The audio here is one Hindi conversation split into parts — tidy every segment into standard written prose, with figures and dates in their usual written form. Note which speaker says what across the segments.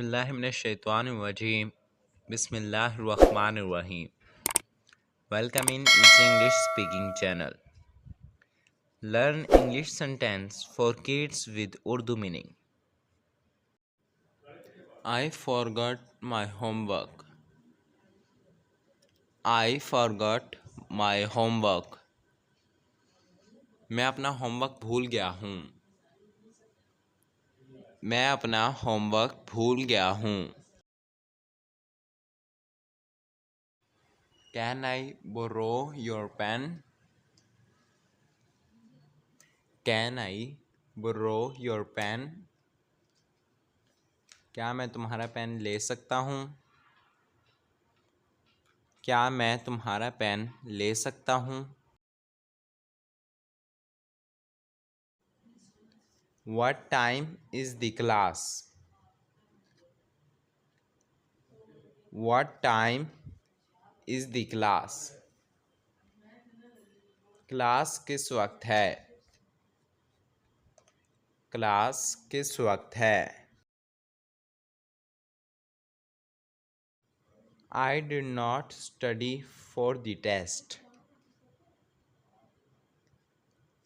Speaker 1: बिस्मिल्लाहिमिनश्शैतानिर्रजीम बिस्मिल्लाहिर्रहमानिर्रहीम। Welcome in Easy English Speaking Channel. Learn English sentence for kids with Urdu meaning. I forgot my homework. I forgot my homework. मैं अपना होमवर्क भूल गया हूँ। मैं अपना होमवर्क भूल गया हूँ। Can I borrow your pen? Can I borrow your pen? क्या मैं तुम्हारा पेन ले सकता हूँ? क्या मैं तुम्हारा पेन ले सकता हूँ? What time is the class? What time is the class? Class किस वक्त है? क्लास किस वक्त है? I did not study for the test.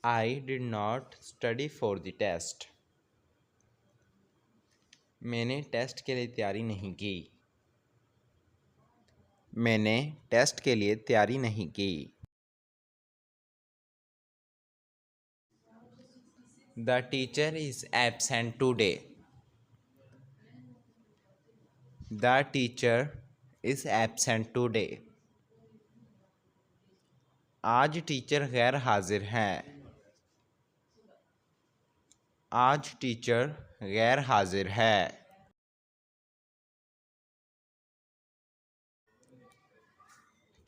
Speaker 1: I did not study for the test. मैंने टेस्ट के लिए तैयारी नहीं की। मैंने टेस्ट के लिए तैयारी नहीं की। The teacher is absent today. The teacher is absent today. आज टीचर गैर हाजिर हैं। आज टीचर गैर हाजिर है।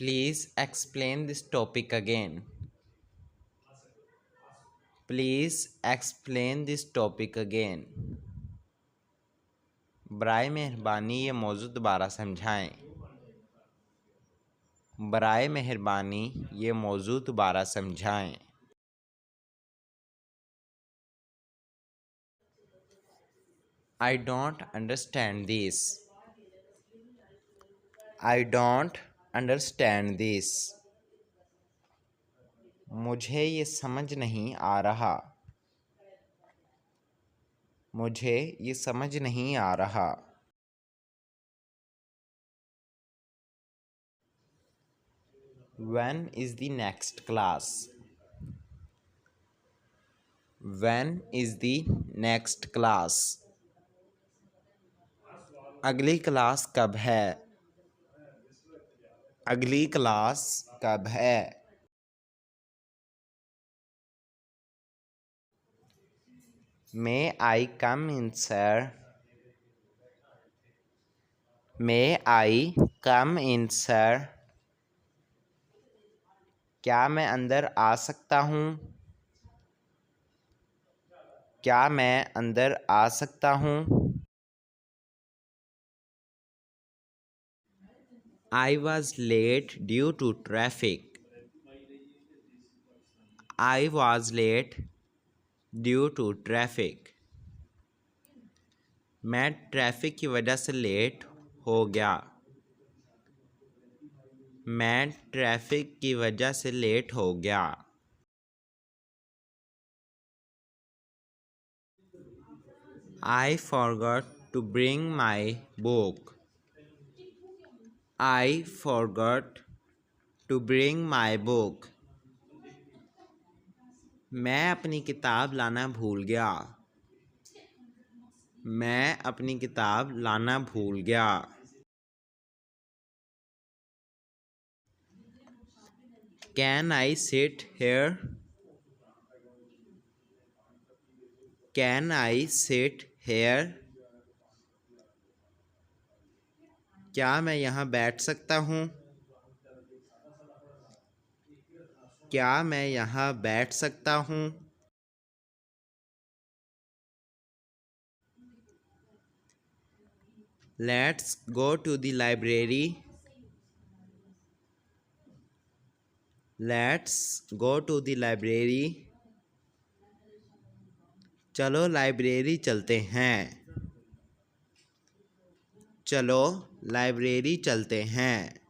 Speaker 1: Please explain this topic again. Please explain this topic again. बराए मेहरबानी ये मौजूद दोबारा समझाएं। बराए मेहरबानी ये मौजूद दोबारा समझाएं। I don't understand this. I don't understand this. मुझे ये समझ नहीं आ रहा। मुझे ये समझ नहीं आ रहा। When is the next class? When is the next class? अगली क्लास कब है? अगली क्लास कब है? May I come in, sir? May I come in, sir? क्या मैं अंदर आ सकता हूँ? क्या मैं अंदर आ सकता हूँ? I was late due to traffic. I was late due to traffic. मैं ट्रैफिक की वजह से लेट हो गया। मैं ट्रैफिक की वजह से लेट हो गया। I forgot to bring my book. I forgot to bring my book. मैं अपनी किताब लाना भूल गया। मैं अपनी किताब लाना भूल गया। Can I sit here? Can I sit here? क्या मैं यहाँ बैठ सकता हूँ? क्या मैं यहाँ बैठ सकता हूँ? Let's go to the library. Let's go to the library. चलो लाइब्रेरी चलते हैं। चलो लाइब्रेरी चलते हैं।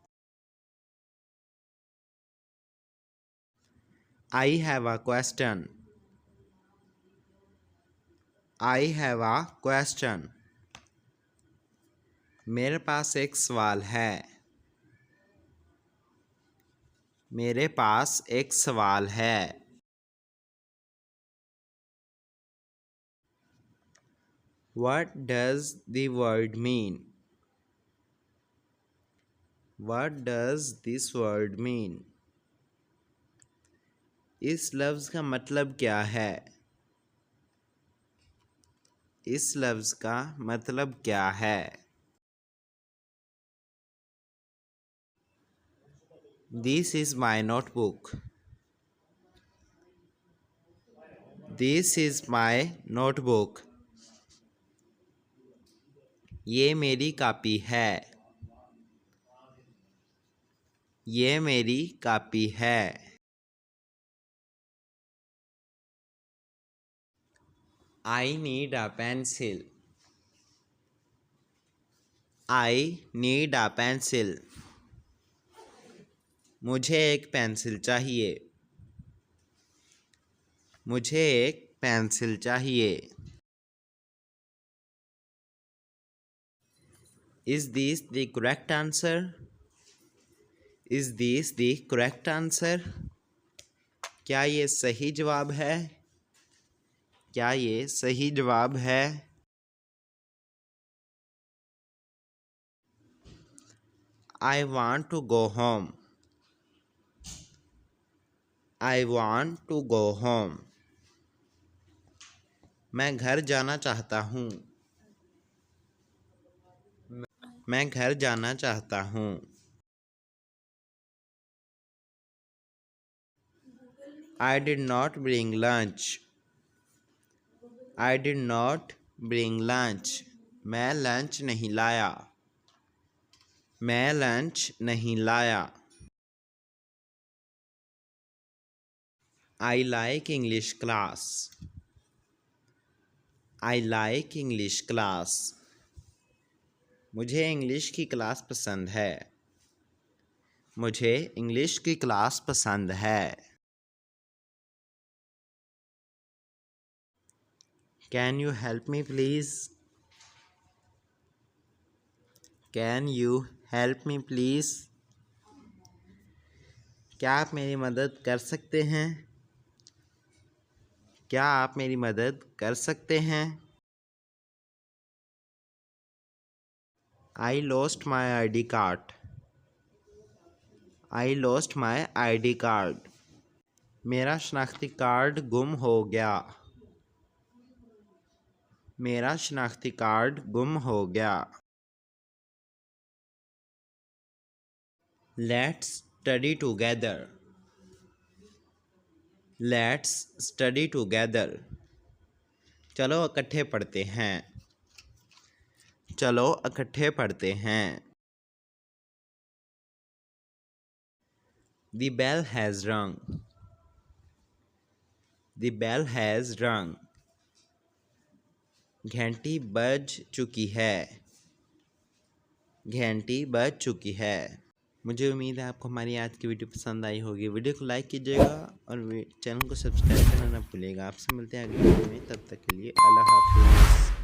Speaker 1: I have a question. I have a question. मेरे पास एक सवाल है। मेरे पास एक सवाल है। What does the word mean? What does this word mean? इस लफ्ज़ का मतलब क्या है? इस लफ्ज़ का मतलब क्या है? This is my notebook. This is my notebook. ये मेरी कापी है। ये मेरी कापी है। I need a pencil. I need a pencil. मुझे एक पेंसिल चाहिए। मुझे एक पेंसिल चाहिए। Is this the correct answer? Is this the correct answer? क्या ये सही जवाब है? क्या ये सही जवाब है? I want to go home. I want to go home. मैं घर जाना चाहता हूँ। मैं घर जाना चाहता हूँ। I did not bring lunch. I did not bring lunch. मैं लंच नहीं लाया। मैं लंच नहीं लाया। I like English class. I like English class. मुझे इंग्लिश की क्लास पसंद है। मुझे इंग्लिश की क्लास पसंद है। Can you help me please? Can you help me please? क्या आप मेरी मदद कर सकते हैं? क्या आप मेरी मदद कर सकते हैं? I lost my ID card. I lost my ID card. मेरा शनाख्ती कार्ड गुम हो गया। मेरा शनाख्ती कार्ड गुम हो गया। Let's study together. Let's study together. चलो इकट्ठे पढ़ते हैं। चलो इकट्ठे पढ़ते हैं। The bell has rung. The bell has rung. घंटी बज चुकी है। घंटी बज चुकी है। मुझे उम्मीद है आपको हमारी आज की वीडियो पसंद आई होगी। वीडियो को लाइक कीजिएगा और चैनल को सब्सक्राइब करना ना भूलिएगा। आपसे मिलते हैं अगली वीडियो में। तब तक के लिए अल्लाह हाफिज़।